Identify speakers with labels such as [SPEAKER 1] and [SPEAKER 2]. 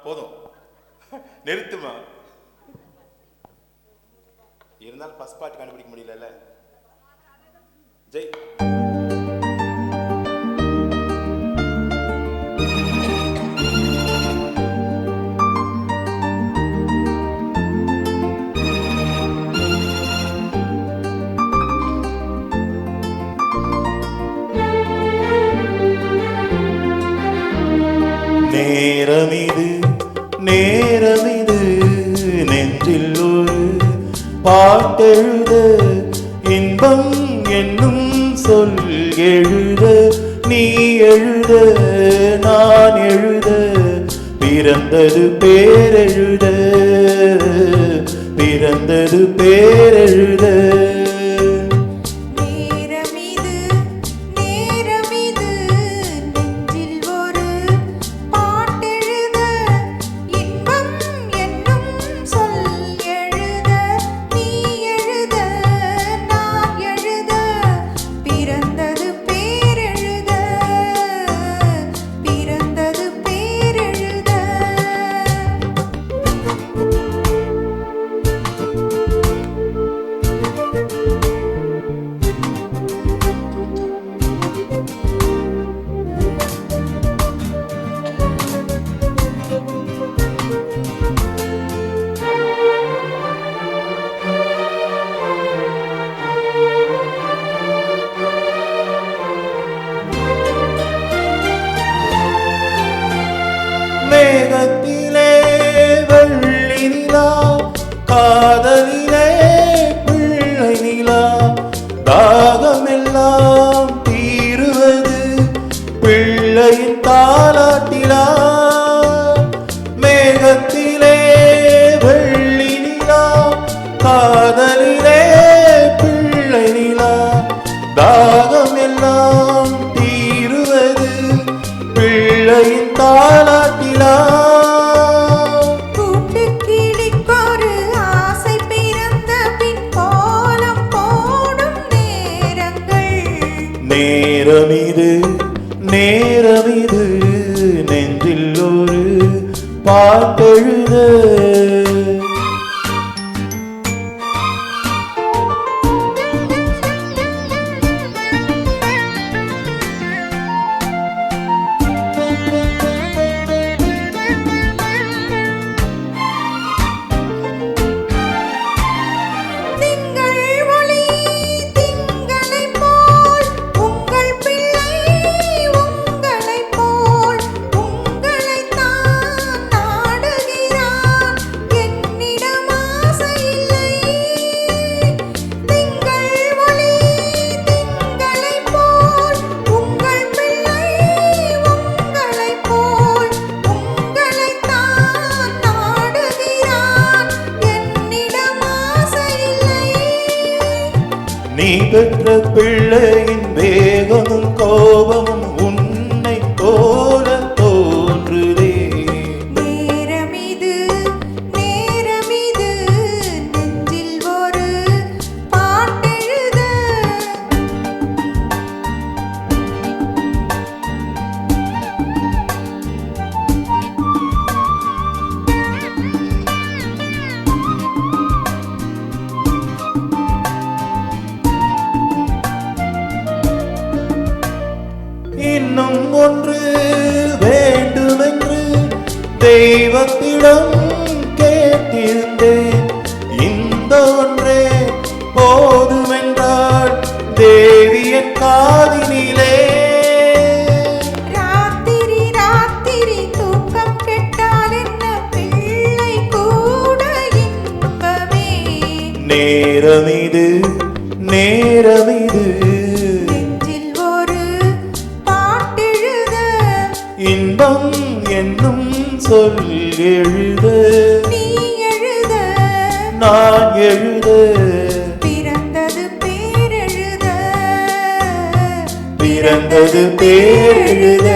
[SPEAKER 1] போதும் நிறுத்துமா. இருந்தாலும் first part கண்டுபிடிக்க முடியல. ஜெய் நேரமிது நேரமிது நெஞ்சில் ஒரு பாட்டெழுத இன்பம் என்னும் சொல் எழுத நீ எழுத நான் எழுத பிறந்தது பேரெழுத பிறந்தது பேரெழுத. மேகத்திலே வெள்ளி நிலா காதலிலே பிள்ளை நிலா தாகமெல்லாம் தீருவது பிள்ளையின் தாலாட்டிலா. மேகத்திலே வெள்ளி நிலா காதலிலே பிள்ளை நிலா தாகமெல்லாம் தீருவது பிள்ளையின் தாலாட்டிலா.
[SPEAKER 2] கூட்டுக்கிளிக்கொரு ஆசை பிறந்த பின் கோலம் போடும் நேரங்கள்.
[SPEAKER 1] நேரமிது நேரமிது நெஞ்சில் ஒரு பாட்டெழுத நீ பெற்ற பிள்ளையின் வேகமும் கோபமும் உன்னை போல தோன்றுதே.
[SPEAKER 2] நேரமிது நேரமிது நெஞ்சில் ஒரு பாட்டெழுத.
[SPEAKER 1] இன்னும் ஒன்று வேண்டுமென்று தெய்வத்திடம் கேட்டிருந்தேன். இந்த ஒன்றே போதுமென்றால் தேவியன் காதினிலே.
[SPEAKER 2] ராத்திரி ராத்திரி தூக்கம் கெட்டால் என்ன பிள்ளை கூட இன்பமே.
[SPEAKER 1] நேரமிது நேரமிது இன்பம் என்னும் சொல் எழுத
[SPEAKER 2] நீ எழுத
[SPEAKER 1] நான் எழுத
[SPEAKER 2] பிறந்தது பேரெழுத
[SPEAKER 1] பிறந்தது பேரெழுத.